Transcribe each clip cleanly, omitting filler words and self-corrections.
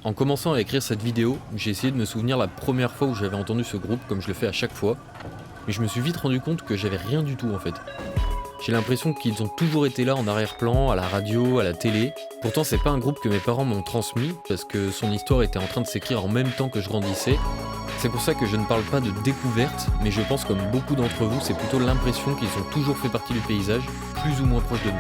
En commençant à écrire cette vidéo, j'ai essayé de me souvenir la première fois où j'avais entendu ce groupe, comme je le fais à chaque fois, mais je me suis vite rendu compte que j'avais rien du tout en fait. J'ai l'impression qu'ils ont toujours été là en arrière-plan, à la radio, à la télé. Pourtant c'est pas un groupe que mes parents m'ont transmis, parce que son histoire était en train de s'écrire en même temps que je grandissais. C'est pour ça que je ne parle pas de découverte, mais je pense comme beaucoup d'entre vous, c'est plutôt l'impression qu'ils ont toujours fait partie du paysage, plus ou moins proche de nous.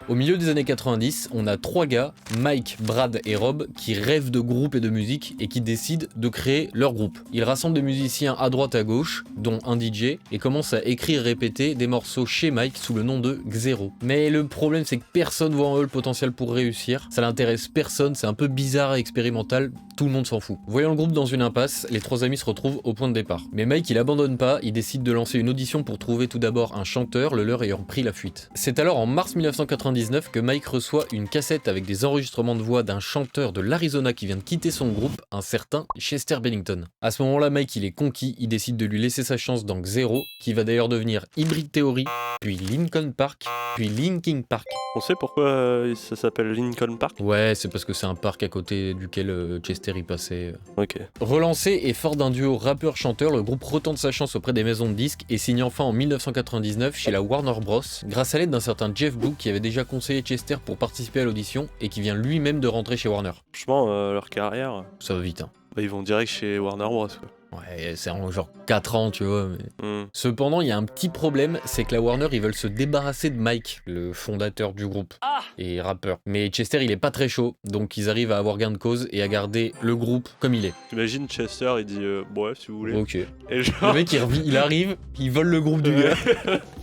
Au milieu des années 90, on a 3 gars, Mike, Brad et Rob, qui rêvent de groupe et de musique et qui décident de créer leur groupe. Ils rassemblent des musiciens à droite à gauche, dont un DJ, et commencent à écrire et répéter des morceaux chez Mike sous le nom de Xero. Mais le problème c'est que personne voit en eux le potentiel pour réussir, ça n'intéresse personne, c'est un peu bizarre et expérimental, tout le monde s'en fout. Voyant le groupe dans une impasse, les 3 amis se retrouvent au point de départ. Mais Mike il abandonne pas, il décide de lancer une audition pour trouver tout d'abord un chanteur, le leur ayant pris la fuite. C'est alors en mars 1999 que Mike reçoit une cassette avec des enregistrements de voix d'un chanteur de l'Arizona qui vient de quitter son groupe, un certain Chester Bennington. À ce moment-là, Mike il est conquis, il décide de lui laisser sa chance dans Xero, qui va d'ailleurs devenir Hybrid Theory, puis Linkin Park, puis Linkin Park. On sait pourquoi ça s'appelle Linkin Park? Ouais, c'est parce que c'est un parc à côté duquel Chester y passait. Ok. Relancé et fort d'un duo rappeur-chanteur, le groupe retente sa chance auprès des maisons de disques et signe enfin en 1999 chez la Warner Bros. Grâce à l'aide d'un certain Jeff Blue qui avait déjà conseillé Chester pour participer à l'audition et qui vient lui-même de rentrer chez Warner. Franchement, leur carrière, Ça va vite, hein. ils vont direct chez Warner Bros. Quoi. Ouais, c'est en genre 4 ans, tu vois. Mais... Cependant, il y a un petit problème, c'est que la Warner, ils veulent se débarrasser de Mike, le fondateur du groupe et rappeur. Mais Chester, il est pas très chaud, donc ils arrivent à avoir gain de cause et à garder le groupe comme il est. T'imagines Chester, il dit ouais, si vous voulez. Ok. Et genre... Le mec, il arrive, il vole le groupe du gars.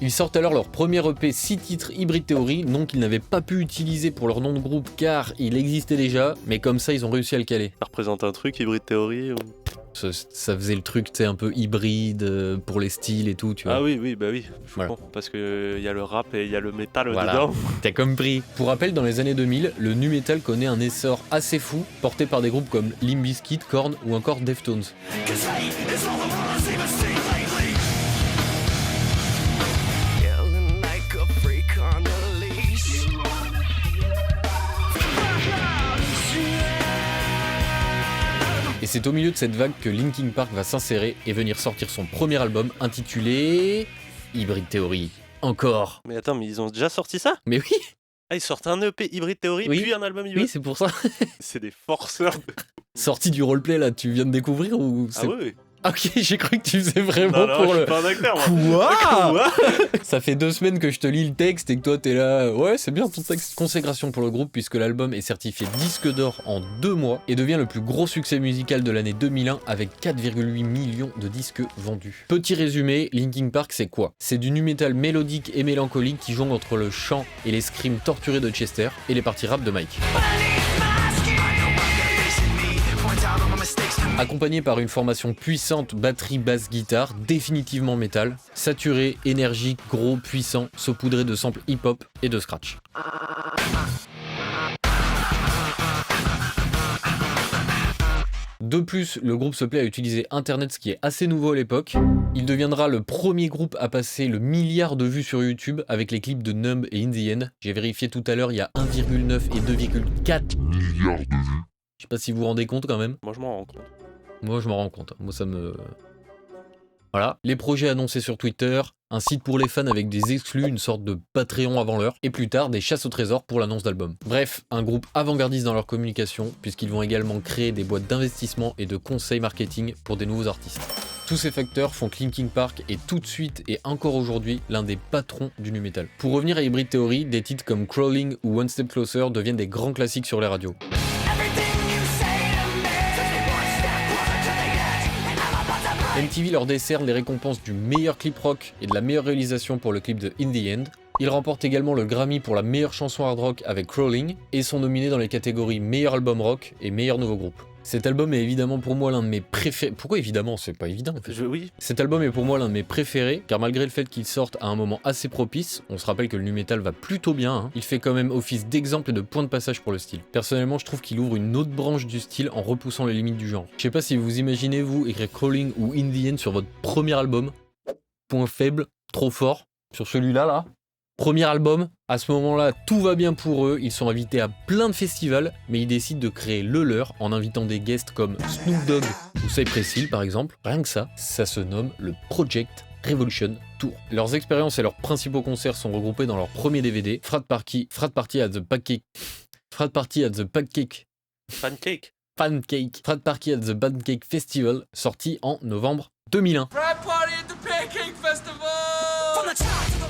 Ils sortent alors leur premier EP 6 titres Hybrid Theory, nom qu'ils n'avaient pas pu utiliser pour leur nom de groupe car il existait déjà, mais comme ça, ils ont réussi à le caler. Ça représente un truc, Hybrid Theory ou... Ça faisait le truc, tu sais, un peu hybride pour les styles et tout, tu vois. Ah oui, bah oui, je Voilà. comprends. Parce que y a le rap et il y a le métal Voilà. dedans. T'as compris. Pour rappel, dans les années 2000, le nu metal connaît un essor assez fou, porté par des groupes comme Limp Bizkit, Korn ou encore Deftones. Et c'est au milieu de cette vague que Linkin Park va s'insérer et venir sortir son premier album intitulé Hybrid Theory. Encore. Mais attends, mais ils ont déjà sorti ça? Mais oui, Ah, ils sortent un EP Hybrid Theory, Oui. puis un album Hybrid. oui, c'est pour ça. C'est des forceurs. Sorti du roleplay là, tu viens de découvrir ou Ah c'est... oui. Ok, j'ai cru que tu faisais vraiment Non, pour je le... suis pas un acteur, moi. Quoi? Quoi? Ça fait 2 semaines que je te lis le texte et que toi t'es là, ouais c'est bien ton texte. Consécration pour le groupe puisque l'album est certifié disque d'or en 2 mois et devient le plus gros succès musical de l'année 2001 avec 4,8 millions de disques vendus. Petit résumé, Linkin Park c'est quoi? C'est du nu metal mélodique et mélancolique qui jongle entre le chant et les screams torturés de Chester et les parties rap de Mike. Accompagné par une formation puissante batterie basse guitare, définitivement métal, saturé, énergique, gros, puissant, saupoudré de samples hip-hop et de scratch. De plus, le groupe se plaît à utiliser internet, ce qui est assez nouveau à l'époque. Il deviendra le premier groupe à passer le milliard de vues sur YouTube avec les clips de Numb et In The End. J'ai vérifié tout à l'heure, il y a 1,9 et 2,4 milliards de vues. Je sais pas si vous vous rendez compte quand même. Moi, je m'en rends compte. Moi, je m'en rends compte. Moi, ça me... Voilà. Les projets annoncés sur Twitter, un site pour les fans avec des exclus, une sorte de Patreon avant l'heure, et plus tard, des chasses au trésor pour l'annonce d'album. Bref, un groupe avant-gardiste dans leur communication, puisqu'ils vont également créer des boîtes d'investissement et de conseils marketing pour des nouveaux artistes. Tous ces facteurs font que Linkin Park est tout de suite et encore aujourd'hui l'un des patrons du nu metal. Pour revenir à Hybrid Theory, des titres comme Crawling ou One Step Closer deviennent des grands classiques sur les radios. MTV leur décerne les récompenses du meilleur clip rock et de la meilleure réalisation pour le clip de In The End. Ils remportent également le Grammy pour la meilleure chanson hard rock avec Crawling et sont nominés dans les catégories meilleur album rock et meilleur nouveau groupe. Cet album est évidemment pour moi l'un de mes préférés. Pourquoi évidemment? C'est pas évident en fait. Oui. Cet album est pour moi l'un de mes préférés, car malgré le fait qu'il sorte à un moment assez propice, on se rappelle que le nu metal va plutôt bien, hein, il fait quand même office d'exemple et de point de passage pour le style. Personnellement, je trouve qu'il ouvre une autre branche du style en repoussant les limites du genre. Je sais pas si vous imaginez vous écrire Crawling ou In the End sur votre premier album. Point faible, trop fort. Sur celui-là, là. Premier album, à ce moment-là, tout va bien pour eux, ils sont invités à plein de festivals, mais ils décident de créer le leur en invitant des guests comme Snoop Dogg ou Cypress Hill par exemple. Rien que ça se nomme le Project Revolution Tour. Leurs expériences et leurs principaux concerts sont regroupés dans leur premier DVD, Frat Party at the Pancake. Frat Party at the Pancake Festival, sorti en novembre 2001.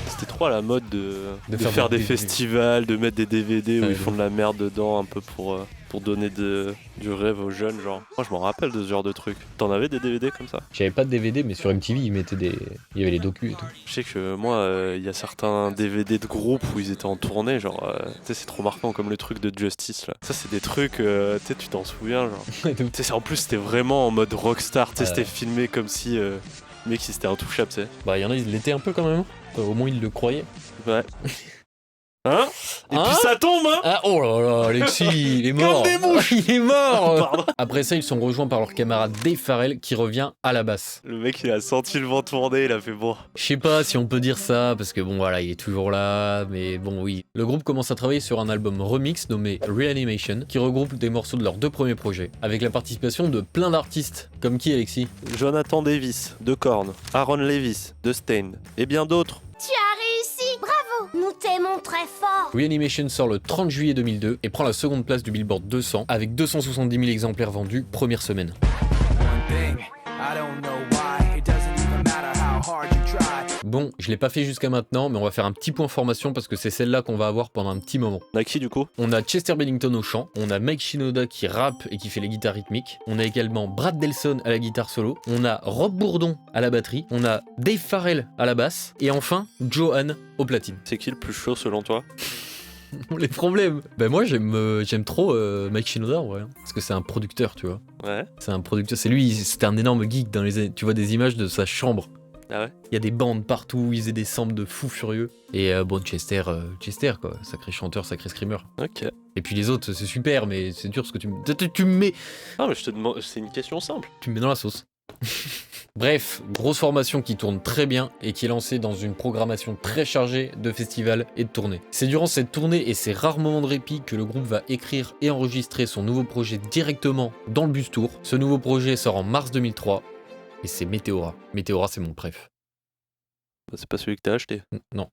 C'était trop à la mode de faire des festivals, de mettre des DVD où ils font de la merde dedans un peu pour donner du rêve aux jeunes, genre. Moi je m'en rappelle de ce genre de truc. T'en avais des DVD comme ça? J'avais pas de DVD, mais sur MTV ils mettaient il y avait les docus et tout. Je sais que moi, il y a certains DVD de groupes où ils étaient en tournée, genre, tu sais, c'est trop marquant comme le truc de Justice là. Ça c'est des trucs, tu sais, tu t'en souviens, genre. Tu sais, en plus c'était vraiment en mode rockstar, tu sais, c'était filmé comme si le mec il était intouchable, tu sais. Bah il y en a, ils l'étaient un peu quand même. Au moins ils le croyaient. Ouais. Hein? Et puis ça tombe, hein? Ah, oh là là, Alexis, il est mort. Comme des mouches. Il est mort. Pardon. Après ça, ils sont rejoints par leur camarade Dave Farrell qui revient à la basse. Le mec il a senti le vent tourner, il a fait bon. Je sais pas si on peut dire ça, parce que bon voilà, il est toujours là, mais bon oui. Le groupe commence à travailler sur un album remix nommé Reanimation, qui regroupe des morceaux de leurs 2 premiers projets, avec la participation de plein d'artistes. Comme qui, Alexis? Jonathan Davis, de Korn, Aaron Lewis, de Staind, et bien d'autres. Tu as réussi, bravo, nous t'aimons très fort. Reanimation sort le 30 juillet 2002 et prend la seconde place du Billboard 200 avec 270 000 exemplaires vendus première semaine. Bon, je l'ai pas fait jusqu'à maintenant, mais on va faire un petit point formation parce que c'est celle-là qu'on va avoir pendant un petit moment. On a qui du coup? On a Chester Bennington au chant, on a Mike Shinoda qui rappe et qui fait les guitares rythmiques, on a également Brad Delson à la guitare solo, on a Rob Bourdon à la batterie, on a Dave Farrell à la basse, et enfin Johan au platine. C'est qui le plus chaud selon toi? Les problèmes. Ben moi j'aime trop Mike Shinoda en vrai, hein, parce que c'est un producteur, tu vois. Ouais. C'est un producteur, c'est lui, c'était un énorme geek dans les années, tu vois des images de sa chambre. Ah ouais? Il y a des bandes partout, ils faisaient des samples de fous furieux. Et bon, Chester quoi, sacré chanteur, sacré screamer. Ok. Et puis les autres, c'est super, mais c'est dur ce que tu me mets. Ah mais je te demande, c'est une question simple. Tu me mets dans la sauce. Bref, grosse formation qui tourne très bien et qui est lancée dans une programmation très chargée de festivals et de tournées. C'est durant cette tournée et ces rares moments de répit que le groupe va écrire et enregistrer son nouveau projet directement dans le bus tour. Ce nouveau projet sort en mars 2003 et c'est Meteora. Meteora, c'est mon préf. C'est pas celui que t'as acheté. Non.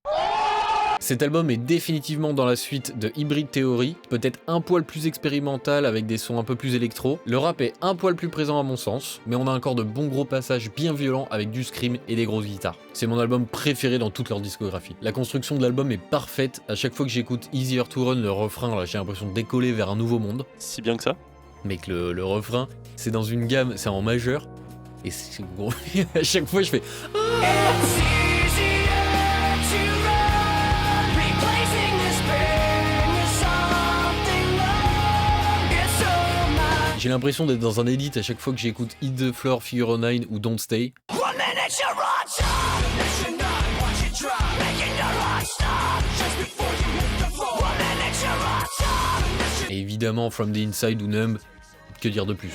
Cet album est définitivement dans la suite de Hybrid Theory, peut-être un poil plus expérimental avec des sons un peu plus électro. Le rap est un poil plus présent à mon sens, mais on a encore de bons gros passages bien violents avec du scream et des grosses guitares. C'est mon album préféré dans toute leur discographie. La construction de l'album est parfaite, à chaque fois que j'écoute Easier to Run, le refrain, là, j'ai l'impression de décoller vers un nouveau monde. Si bien que ça? Mec, le refrain, c'est dans une gamme, c'est en majeur, et c'est gros. À chaque fois je fais... J'ai l'impression d'être dans un edit à chaque fois que j'écoute Hit the Floor, Figure 9 ou Don't Stay. Et évidemment From the Inside ou Numb, que dire de plus?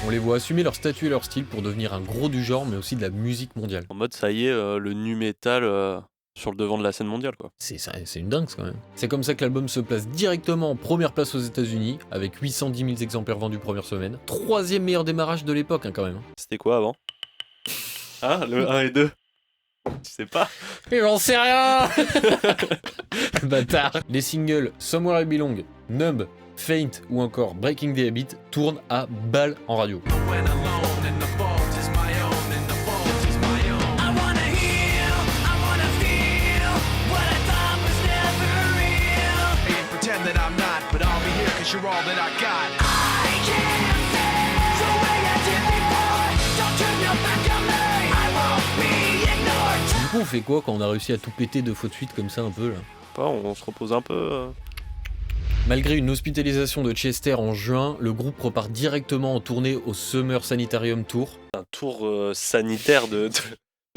On les voit assumer leur statut et leur style pour devenir un gros du genre, mais aussi de la musique mondiale. En mode ça y est, le nu metal sur le devant de la scène mondiale quoi. C'est une dingue quand même. C'est comme ça que l'album se place directement en première place aux États-Unis, avec 810 000 exemplaires vendus première semaine. 3e meilleur démarrage de l'époque quand même. C'était quoi avant? Ah, le 1 et 2. Tu sais pas? Mais j'en sais rien. Bâtard. Les singles Somewhere I Belong, Numb, Faint ou encore Breaking the Habit tournent à balle en radio. 'cause you're all that I got. I can't feel the way I did before. Don't turn your back on me. I won't be ignored. Du coup, on fait quoi quand on a réussi à tout péter 2 fois de suite comme ça un peu là? On se repose un peu. Malgré une hospitalisation de Chester en juin, le groupe repart directement en tournée au Summer Sanitarium Tour. Un tour sanitaire de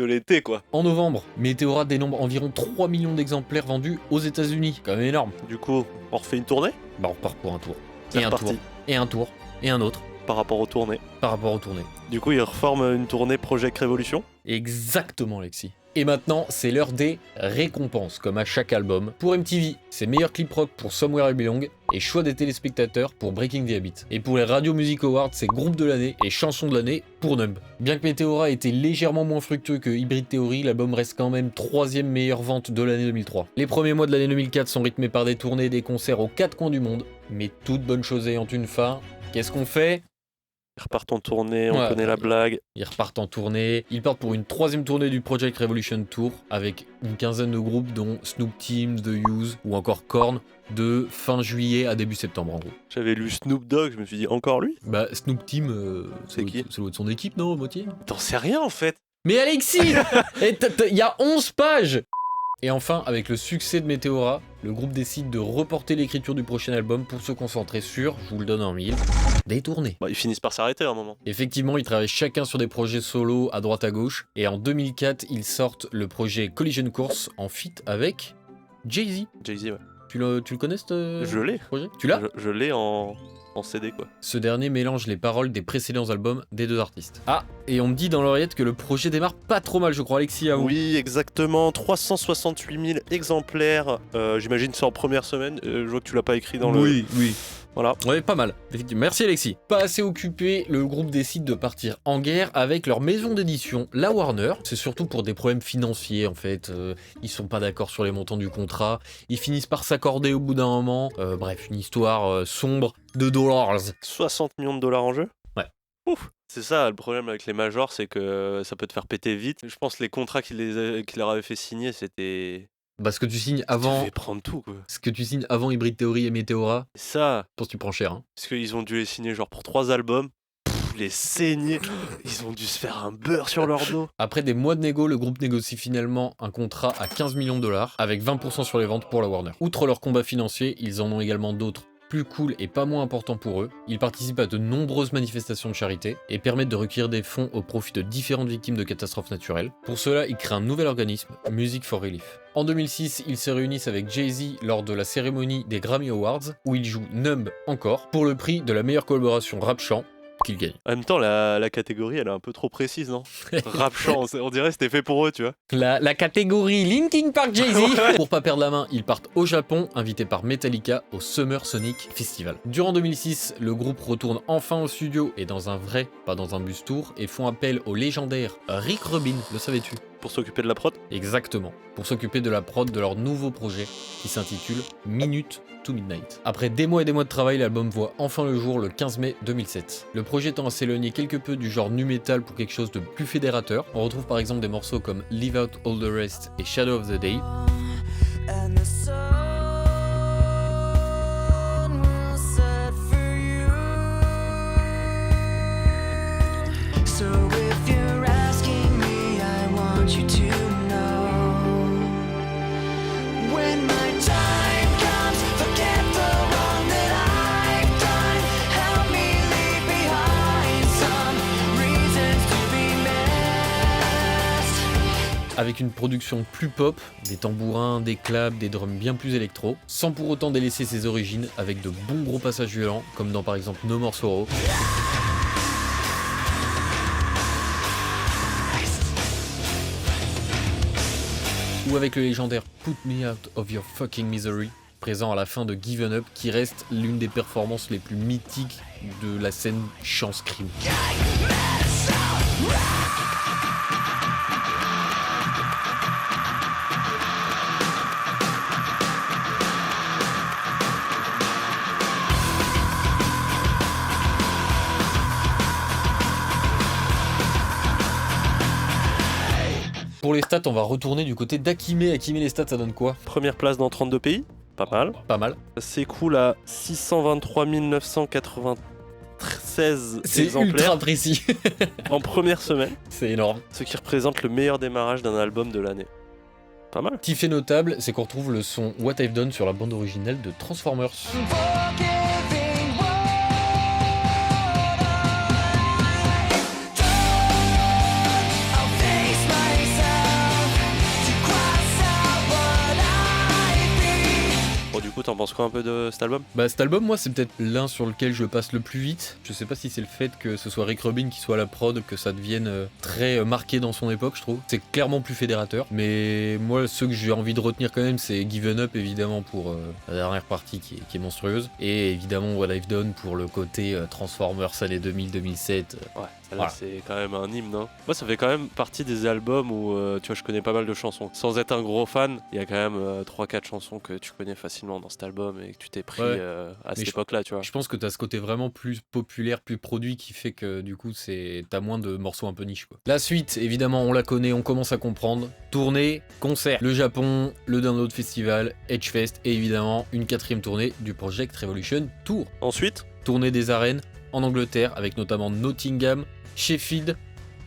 l'été, quoi. En novembre, Meteora dénombre environ 3 millions d'exemplaires vendus aux États-Unis. Quand même énorme. Du coup, on refait une tournée Bah, on repart pour un tour. C'est Et un reparti. tour. Et un tour. Et un autre. Par rapport aux tournées. Par rapport aux tournées. Du coup, ils reforment une tournée Project Revolution. Exactement, Alexis. Et maintenant, c'est l'heure des récompenses, comme à chaque album. Pour MTV, c'est meilleur clip rock pour Somewhere I Belong et choix des téléspectateurs pour Breaking the Habit. Et pour les Radio Music Awards, c'est groupe de l'année et chanson de l'année pour Numb. Bien que Meteora ait été légèrement moins fructueux que Hybrid Theory, l'album reste quand même 3ème meilleure vente de l'année 2003. Les premiers mois de l'année 2004 sont rythmés par des tournées et des concerts aux 4 coins du monde. Mais toute bonne chose ayant une fin, qu'est-ce qu'on fait ? Ils repartent en tournée, on Ouais. connaît la blague. Ils repartent en tournée. Ils partent pour une 3ème tournée du Project Revolution Tour avec une quinzaine de groupes dont Snoop Team, The Used ou encore Korn de fin juillet à début septembre en gros. J'avais lu Snoop Dogg, je me suis dit encore lui. Bah Snoop Team, C'est qui c'est l'autre de son équipe non, moitié. T'en sais rien en fait. Mais Alexis, il y a 11 pages. Et enfin, avec le succès de Meteora, le groupe décide de reporter l'écriture du prochain album pour se concentrer sur, je vous le donne en mille, des tournées. Bah, ils finissent par s'arrêter à un moment. Effectivement, ils travaillent chacun sur des projets solo à droite à gauche, et en 2004, ils sortent le projet Collision Course en feat avec Jay-Z. Jay-Z, ouais. Tu le connais ce Je l'ai. projet? Tu l'as? Je l'ai en CD, quoi. Ce dernier mélange les paroles des précédents albums des deux artistes. Ah, et on me dit dans l'oreillette que le projet démarre pas trop mal, je crois, Alexis, à vous. Oui, exactement. 368 000 exemplaires. J'imagine c'est en première semaine. Je vois que tu l'as pas écrit dans le... Oui, oui. Voilà. Ouais, pas mal, effectivement. Merci Alexis. Pas assez occupé, le groupe décide de partir en guerre avec leur maison d'édition, la Warner. C'est surtout pour des problèmes financiers en fait. Ils sont pas d'accord sur les montants du contrat. Ils finissent par s'accorder au bout d'un moment. Bref, une histoire sombre de dollars. 60 millions de dollars en jeu. Ouais. Ouf. C'est ça le problème avec les majors, c'est que ça peut te faire péter vite. Je pense que les contrats qu'il leur avait fait signer, c'était... Bah, ce que tu signes Tu avant, devais prendre tout, quoi. ce que tu signes avant Hybrid Theory et Meteora, C'est ça. je pense que tu prends cher. Hein. Parce qu'ils ont dû les signer genre pour 3 albums. Les saigner. Ils ont dû se faire un beurre sur leur dos. Après des mois de négo, le groupe négocie finalement un contrat à 15 millions de dollars, avec 20% sur les ventes pour la Warner. Outre leur combat financier, ils en ont également d'autres plus cool et pas moins important pour eux. Ils participent à de nombreuses manifestations de charité et permettent de recueillir des fonds au profit de différentes victimes de catastrophes naturelles. Pour cela, ils créent un nouvel organisme, Music for Relief. En 2006, ils se réunissent avec Jay-Z lors de la cérémonie des Grammy Awards, où ils jouent Numb encore, pour le prix de la meilleure collaboration rap-chant qu'ils gagnent. En même temps, la catégorie, elle est un peu trop précise, non? Rap chant, on dirait que c'était fait pour eux, tu vois. La catégorie Linkin Park Jay-Z. Ouais. Pour pas perdre la main, ils partent au Japon, invités par Metallica au Summer Sonic Festival. Durant 2006, le groupe retourne enfin au studio et dans un vrai, pas dans un bus tour, et font appel au légendaire Rick Rubin, le savais-tu? Pour s'occuper de la prod. Exactement, pour s'occuper de la prod de leur nouveau projet qui s'intitule Minute to Midnight. Après des mois et des mois de travail, l'album voit enfin le jour le 15 mai 2007. Le projet tend à s'éloigner quelque peu du genre nu metal pour quelque chose de plus fédérateur. On retrouve par exemple des morceaux comme Leave Out All the Rest et Shadow of the Day. And the sun will set for you. So if you're asking me, I want you to know. When my time comes, forget the wrong that I've done. Help me leave behind some reasons to be missed. Avec une production plus pop, des tambourins, des claps, des drums bien plus électro, sans pour autant délaisser ses origines avec de bons gros passages violents, comme dans par exemple No More Sorrow. Ou avec le légendaire Put Me Out of Your Fucking Misery, présent à la fin de Given Up, qui reste l'une des performances les plus mythiques de la scène chant-scream. Pour les stats, on va retourner du côté d'Akime. Akime, les stats, ça donne quoi? Première place dans 32 pays. Pas mal. Pas mal. Ça s'écoule à 623 996 C'est exemplaires ultra précis. en première semaine, C'est énorme. ce qui représente le meilleur démarrage d'un album de l'année. Pas mal. Petit fait notable, c'est qu'on retrouve le son What I've Done sur la bande originale de Transformers. Forgiving what I'll face myself to cross out what I be. Bon, du coup, t'en penses quoi un peu de cet album? Bah cet album, moi, c'est peut-être l'un sur lequel je passe le plus vite. Je sais pas si c'est le fait que ce soit Rick Rubin qui soit à la prod, que ça devienne très marqué dans son époque, je trouve. C'est clairement plus fédérateur. Mais moi, ceux que j'ai envie de retenir quand même, c'est Given Up, évidemment, pour la dernière partie qui est monstrueuse. Et évidemment, What I've Done pour le côté Transformers années 2000-2007. Ouais, celle-là, Voilà. c'est quand même un hymne. Hein. Moi, ça fait quand même partie des albums où tu vois, je connais pas mal de chansons. Sans être un gros fan, il y a quand même 3-4 chansons que tu connais facilement dans cet album et que tu t'es pris Ouais. à cette je- époque-là, tu vois. Je pense que t'as ce côté vraiment plus populaire, plus produit qui fait que du coup t'as moins de morceaux un peu niche quoi. La suite, évidemment, on la connaît, on commence à comprendre. Tournée, concert. Le Japon, le Download Festival, Edgefest et évidemment une 4ème tournée du Project Revolution Tour. Ensuite, Tournée des arènes en Angleterre avec notamment Nottingham, Sheffield,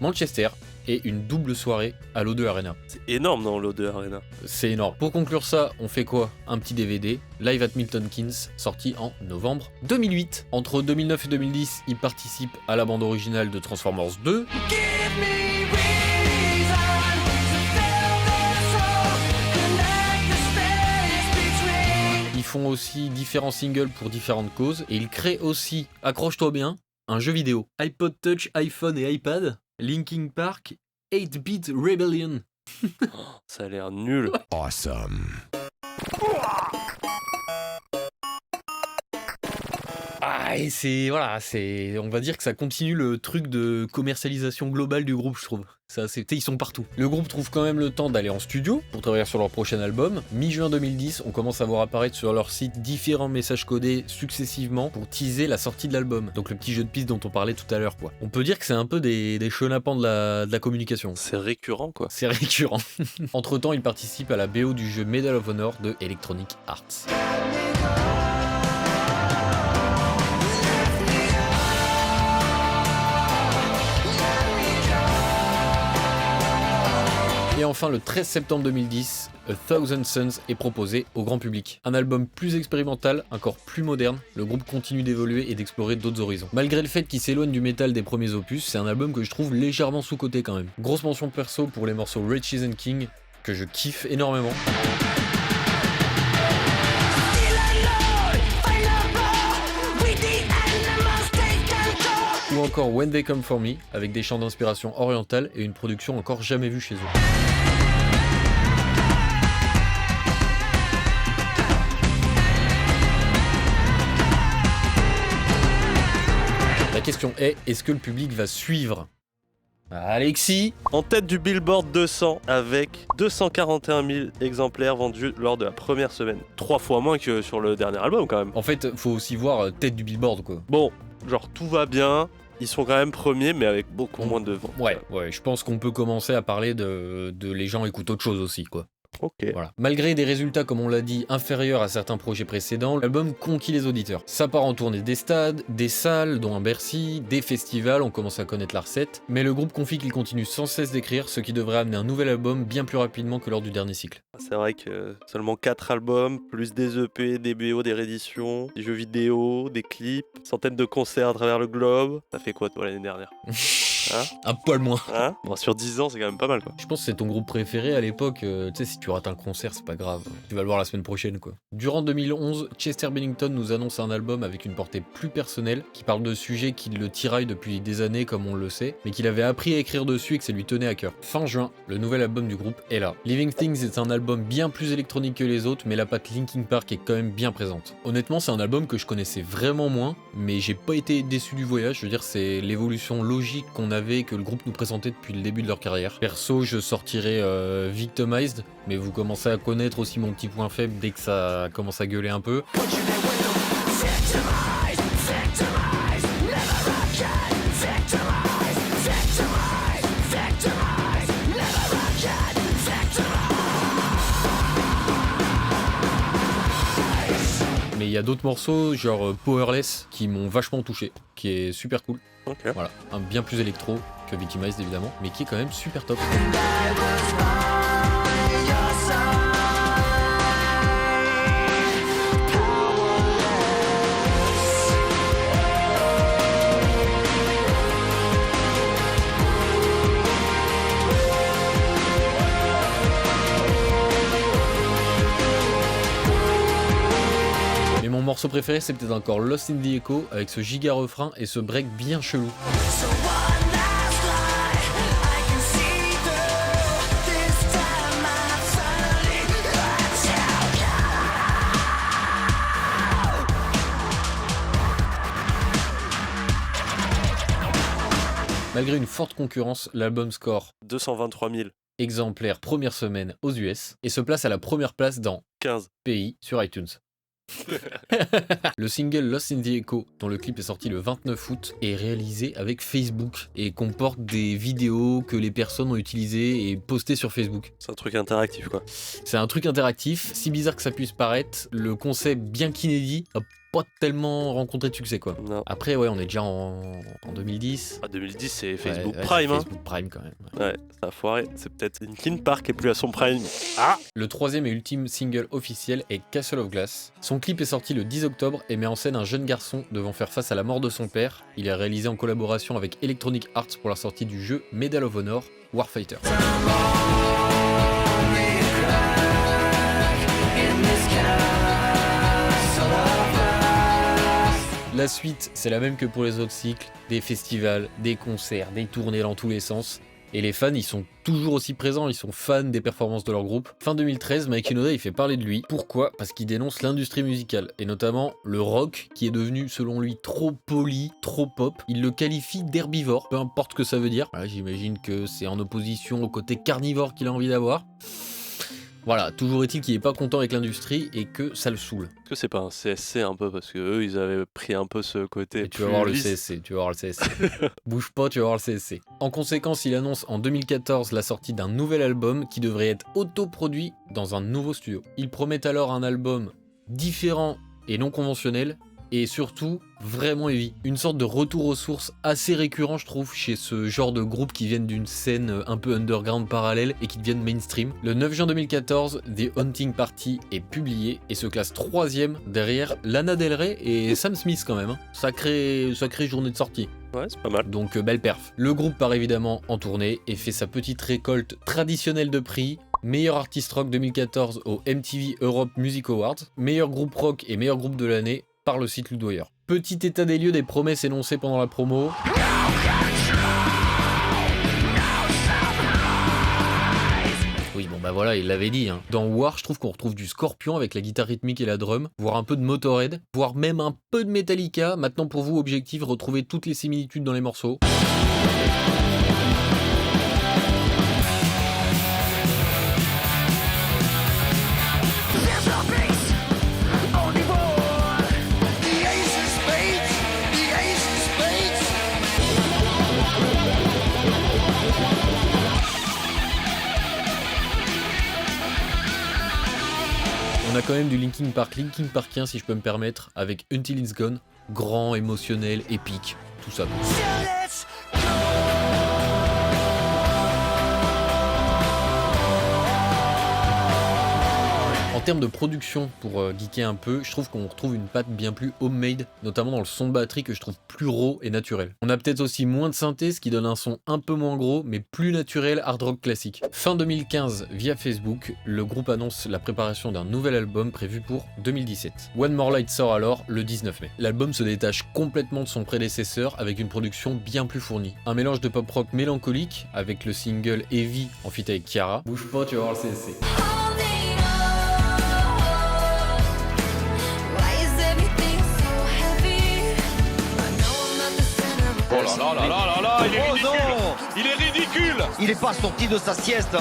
Manchester et une double soirée à l'O2 Arena. c'est énorme dans l'O2 Arena. C'est énorme. Pour conclure ça, on fait quoi? Un petit DVD, Live at Milton Keynes, sorti en novembre 2008. Entre 2009 et 2010, il participe à la bande originale de Transformers 2. Give me reason to fill this hole, connect the space between. Ils font aussi différents singles pour différentes causes et ils créent aussi, accroche-toi bien, un jeu vidéo. iPod Touch, iPhone et iPad, Linkin Park, 8-Bit Rebellion. Ça a l'air nul. Ah, et on va dire que ça continue le truc de commercialisation globale du groupe, je trouve. Ils sont partout. Le groupe trouve quand même le temps d'aller en studio pour travailler sur leur prochain album. Mi-juin 2010, on commence à voir apparaître sur leur site différents messages codés successivement pour teaser la sortie de l'album. Donc le petit jeu de piste dont on parlait tout à l'heure, quoi. On peut dire que c'est un peu des chenapans de la communication. C'est récurrent, quoi. C'est récurrent. Entre temps, il participe à la BO du jeu Medal of Honor de Electronic Arts. Et enfin, le 13 septembre 2010, A Thousand Suns est proposé au grand public. Un album plus expérimental, encore plus moderne, le groupe continue d'évoluer et d'explorer d'autres horizons. Malgré le fait qu'il s'éloigne du métal des premiers opus, c'est un album que je trouve légèrement sous-coté quand même. Grosse mention perso pour les morceaux Riches and King, que je kiffe énormément. Ou encore When They Come For Me, avec des chants d'inspiration orientale et une production encore jamais vue chez eux. La question est, est-ce que le public va suivre Alexis? En tête du Billboard 200 avec 241 000 exemplaires vendus lors de la première semaine. 3 fois moins que sur le dernier album, quand même. En fait, faut aussi voir tête du Billboard, quoi. Bon, genre tout va bien. Ils sont quand même premiers, mais avec beaucoup moins de ventes. Ouais, je pense qu'on peut commencer à parler de les gens écoutent autre chose aussi, quoi. Ok. Voilà. Malgré des résultats, comme on l'a dit, inférieurs à certains projets précédents, l'album conquit les auditeurs. Ça part en tournée des stades, des salles, dont un Bercy, des festivals, on commence à connaître la recette, mais le groupe confie qu'il continue sans cesse d'écrire, ce qui devrait amener un nouvel album bien plus rapidement que lors du dernier cycle. C'est vrai que seulement 4 albums, plus des EP, des BO, des rééditions, des jeux vidéo, des clips, centaines de concerts à travers le globe. Ça fait quoi, toi, l'année dernière? Un poil moins. Hein? Bon, sur 10 ans, c'est quand même pas mal, quoi. Je pense que c'est ton groupe préféré à l'époque. Tu sais, si tu rates un concert, c'est pas grave. Tu vas le voir la semaine prochaine, quoi. Durant 2011, Chester Bennington nous annonce un album avec une portée plus personnelle, qui parle de sujets qui le tiraillent depuis des années, comme on le sait, mais qu'il avait appris à écrire dessus et que ça lui tenait à cœur. Fin juin, le nouvel album du groupe est là. Living Things est un album bien plus électronique que les autres, mais la patte Linkin Park est quand même bien présente. Honnêtement, c'est un album que je connaissais vraiment moins, mais j'ai pas été déçu du voyage. Je veux dire, c'est l'évolution logique qu'on avait, que le groupe nous présentait depuis le début de leur carrière. Perso, je sortirais Victimized, mais vous commencez à connaître aussi mon petit point faible dès que ça commence à gueuler un peu. Mais il y a d'autres morceaux, genre Powerless, qui m'ont vachement touché, qui est super cool. Ok. Voilà, un bien plus électro que Victimized évidemment, mais qui est quand même super top. Mais mon morceau préféré c'est peut-être encore Lost in the Echo avec ce giga refrain et ce break bien chelou. So one last lie I can see through. This time I finally let you Malgré une forte concurrence, l'album score 223 000. exemplaires première semaine aux US et se place à la première place dans 15. pays sur iTunes. Le single Lost in the Echo, dont le clip est sorti le 29 août, est réalisé avec Facebook et comporte des vidéos que les personnes ont utilisées et postées sur Facebook. C'est un truc interactif quoi. C'est un truc interactif, si bizarre que ça puisse paraître, le concept bien qu'inédit a pas tellement rencontré de succès quoi. Non. Après ouais, on est déjà en 2010. Ah, 2010 c'est Facebook Ouais, Prime c'est hein. Facebook Prime quand même. Ouais. Ouais, ça a foiré. C'est peut-être Linkin Park qui est plus à son prime. Ah. Le troisième et ultime single officiel est Castle of Glass. Son clip est sorti le 10 octobre et met en scène un jeune garçon devant faire face à la mort de son père. Il est réalisé en collaboration avec Electronic Arts pour la sortie du jeu Medal of Honor Warfighter. La suite, c'est la même que pour les autres cycles, des festivals, des concerts, des tournées dans tous les sens. Et les fans, ils sont toujours aussi présents, ils sont fans des performances de leur groupe. Fin 2013, Mike Shinoda, il fait parler de lui. Pourquoi ? Parce qu'il dénonce l'industrie musicale, et notamment le rock, qui est devenu, selon lui, trop poli, trop pop. Il le qualifie d'herbivore, peu importe ce que ça veut dire. Voilà, j'imagine que c'est en opposition au côté carnivore qu'il a envie d'avoir. Voilà, toujours est-il qu'il est pas content avec l'industrie et que ça le saoule. Est-ce que c'est pas un CSC un peu parce que eux ils avaient pris un peu ce côté. Et tu vas voir le lisse. CSC, tu vas voir le CSC. Bouge pas, tu vas voir le CSC. En conséquence, il annonce en 2014 la sortie d'un nouvel album qui devrait être autoproduit dans un nouveau studio. Il promet alors un album différent et non conventionnel, et surtout vraiment heavy. Une sorte de retour aux sources assez récurrent je trouve chez ce genre de groupe qui viennent d'une scène un peu underground parallèle et qui deviennent mainstream. Le 9 juin 2014, The Hunting Party est publié et se classe 3ème derrière Lana Del Rey et Sam Smith quand même. Hein. Sacrée journée de sortie. Ouais, c'est pas mal. Donc belle perf. Le groupe part évidemment en tournée et fait sa petite récolte traditionnelle de prix. Meilleur artiste rock 2014 au MTV Europe Music Awards. Meilleur groupe rock et meilleur groupe de l'année par le site Ludwire. Petit état des lieux des promesses énoncées pendant la promo. Oui bon bah voilà, il l'avait dit. Hein. Dans War, je trouve qu'on retrouve du Scorpion avec la guitare rythmique et la drum, voire un peu de Motorhead, voire même un peu de Metallica. Maintenant pour vous, objectif, retrouvez toutes les similitudes dans les morceaux. On a quand même du Linkin Parkien si je peux me permettre, avec Until It's Gone, grand, émotionnel, épique, tout ça. En termes de production, pour geeker un peu, je trouve qu'on retrouve une patte bien plus homemade, notamment dans le son de batterie que je trouve plus raw et naturel. On a peut-être aussi moins de synthé, ce qui donne un son un peu moins gros, mais plus naturel hard rock classique. Fin 2015, via Facebook, le groupe annonce la préparation d'un nouvel album prévu pour 2017. One More Light sort alors le 19 mai. L'album se détache complètement de son prédécesseur avec une production bien plus fournie. Un mélange de pop rock mélancolique avec le single Heavy en feat avec Ciara. Bouge pas, tu vas voir le CSC. Oh là là là là là là, il est ridicule. Il est ridicule. Il est pas sorti de sa sieste.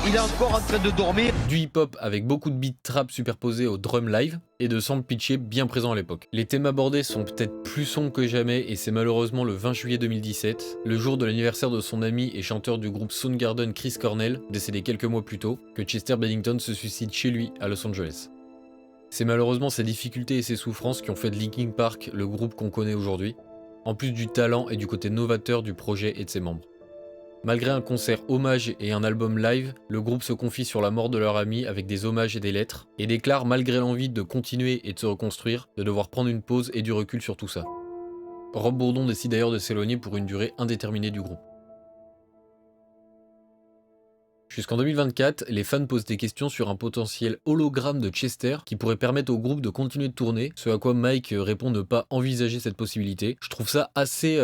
Il est encore en train de dormir. Du hip-hop avec beaucoup de beats trap superposés au drum live et de samples pitchés bien présents à l'époque. Les thèmes abordés sont peut-être plus sombres que jamais et c'est malheureusement le 20 juillet 2017, le jour de l'anniversaire de son ami et chanteur du groupe Soundgarden Chris Cornell, décédé quelques mois plus tôt, que Chester Bennington se suicide chez lui à Los Angeles. C'est malheureusement ces difficultés et ces souffrances qui ont fait de Linkin Park le groupe qu'on connaît aujourd'hui, en plus du talent et du côté novateur du projet et de ses membres. Malgré un concert hommage et un album live, le groupe se confie sur la mort de leur ami avec des hommages et des lettres, et déclare malgré l'envie de continuer et de se reconstruire, de devoir prendre une pause et du recul sur tout ça. Rob Bourdon décide d'ailleurs de s'éloigner pour une durée indéterminée du groupe. Jusqu'en 2024, les fans posent des questions sur un potentiel hologramme de Chester qui pourrait permettre au groupe de continuer de tourner, ce à quoi Mike répond ne pas envisager cette possibilité. Je trouve ça assez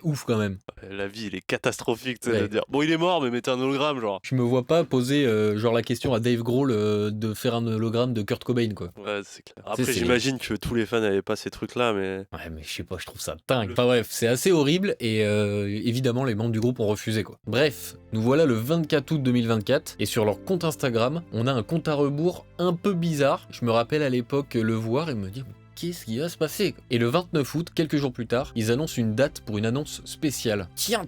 ouf quand même. La vie, il est catastrophique, tu sais, Ouais. de dire bon, il est mort, mais mettez un hologramme, genre. Je me vois pas poser genre la question à Dave Grohl de faire un hologramme de Kurt Cobain quoi. Ouais, c'est clair. Après, c'est- j'imagine que tous les fans n'avaient pas ces trucs-là, mais. Ouais mais je sais pas, je trouve ça dingue. Enfin bref, c'est assez horrible et évidemment les membres du groupe ont refusé quoi. Bref, nous voilà le 24 août 2024 et sur leur compte Instagram, on a un compte à rebours un peu bizarre. Je me rappelle à l'époque le voir et me dire qu'est-ce qui va se passer? Et le 29 août, quelques jours plus tard, ils annoncent une date pour une annonce spéciale. Tiens.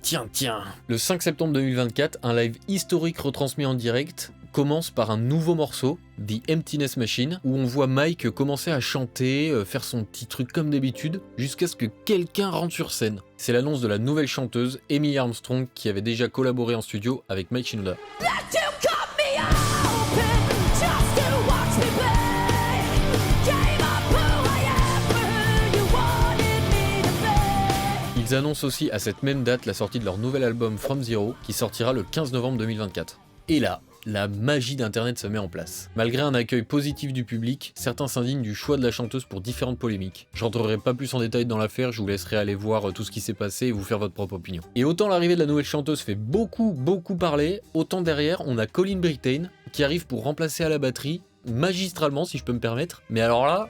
Le 5 septembre 2024, un live historique retransmis en direct commence par un nouveau morceau, The Emptiness Machine, où on voit Mike commencer à chanter, faire son petit truc comme d'habitude, jusqu'à ce que quelqu'un rentre sur scène. C'est l'annonce de la nouvelle chanteuse, Emily Armstrong, qui avait déjà collaboré en studio avec Mike Shinoda. Ils annoncent aussi à cette même date la sortie de leur nouvel album From Zero, qui sortira le 15 novembre 2024. Et là, la magie d'internet se met en place. Malgré un accueil positif du public, certains s'indignent du choix de la chanteuse pour différentes polémiques. J'entrerai pas plus en détail dans l'affaire, je vous laisserai aller voir tout ce qui s'est passé et vous faire votre propre opinion. Et autant l'arrivée de la nouvelle chanteuse fait beaucoup parler, autant derrière on a Colin Brittain qui arrive pour remplacer à la batterie, magistralement si je peux me permettre, mais alors là,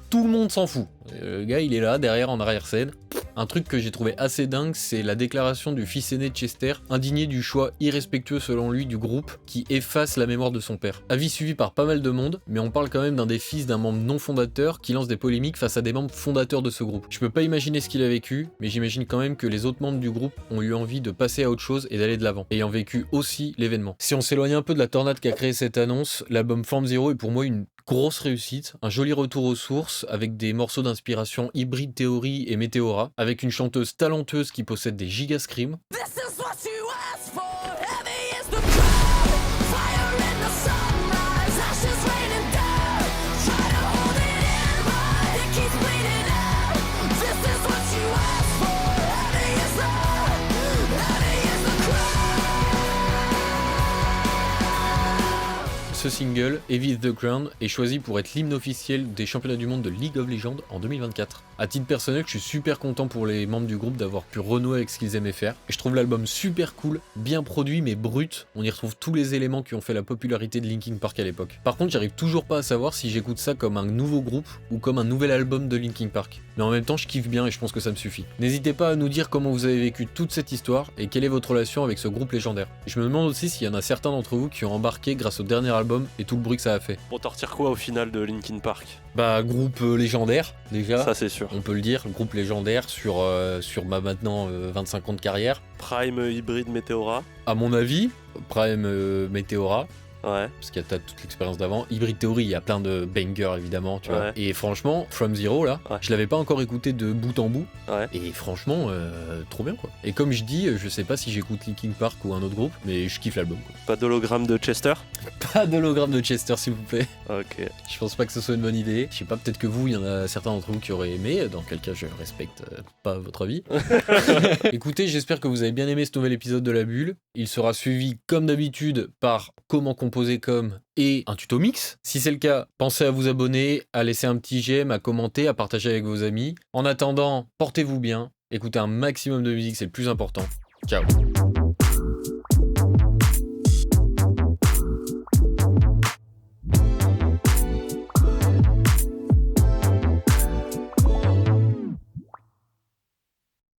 tout le monde s'en fout. Le gars il est là, derrière en arrière-scène. Un truc que j'ai trouvé assez dingue, c'est la déclaration du fils aîné de Chester, indigné du choix irrespectueux selon lui du groupe, qui efface la mémoire de son père. Avis suivi par pas mal de monde, mais on parle quand même d'un des fils d'un membre non fondateur qui lance des polémiques face à des membres fondateurs de ce groupe. Je peux pas imaginer ce qu'il a vécu, mais j'imagine quand même que les autres membres du groupe ont eu envie de passer à autre chose et d'aller de l'avant, ayant vécu aussi l'événement. Si on s'éloigne un peu de la tornade qu'a créé cette annonce, l'album From Zero est pour moi une grosse réussite, un joli retour aux sources avec des morceaux d'inspiration Hybrid Theory et Meteora, avec une chanteuse talentueuse qui possède des giga screams. This is what you asked for. Heavy is the crowd. Fire in the sunrise. Ashes raining down. Try to hold it in, but it keeps bleeding out. This is what you asked for. Heavy is the crowd. Ce single, Heavy is the Ground, est choisi pour être l'hymne officiel des championnats du monde de League of Legends en 2024. À titre personnel, je suis super content pour les membres du groupe d'avoir pu renouer avec ce qu'ils aimaient faire. Et je trouve l'album super cool, bien produit mais brut. On y retrouve tous les éléments qui ont fait la popularité de Linkin Park à l'époque. Par contre, j'arrive toujours pas à savoir si j'écoute ça comme un nouveau groupe ou comme un nouvel album de Linkin Park. Mais en même temps, je kiffe bien et je pense que ça me suffit. N'hésitez pas à nous dire comment vous avez vécu toute cette histoire et quelle est votre relation avec ce groupe légendaire. Je me demande aussi s'il y en a certains d'entre vous qui ont embarqué grâce au dernier album et tout le bruit que ça a fait. Bon, t'en retires quoi au final de Linkin Park? Bah, groupe légendaire, déjà. Ça, c'est sûr. On peut le dire, groupe légendaire sur maintenant 25 ans de carrière. Prime Hybrid Meteora. À mon avis, Prime Meteora, Ouais. parce qu'il y a toute l'expérience d'avant. Hybrid Theory, il y a plein de bangers évidemment, tu vois. Ouais. Et franchement, From Zero là, Ouais. je l'avais pas encore écouté de bout en bout. Ouais. Et franchement, trop bien quoi. Et comme je dis, je sais pas si j'écoute Linkin Park ou un autre groupe, mais je kiffe l'album quoi. Pas d'hologramme de Chester? Pas d'hologramme de Chester s'il vous plaît. Ok. Je pense pas que ce soit une bonne idée. Je sais pas, peut-être que vous, il y en a certains d'entre vous qui auraient aimé, dans quel cas je respecte pas votre avis. Écoutez, j'espère que vous avez bien aimé ce nouvel épisode de La Bulle. Il sera suivi comme d'habitude par comment composer comme et un tuto mix. Si c'est le cas, pensez à vous abonner, à laisser un petit j'aime, à commenter, à partager avec vos amis. En attendant, portez-vous bien, écoutez un maximum de musique, c'est le plus important. Ciao.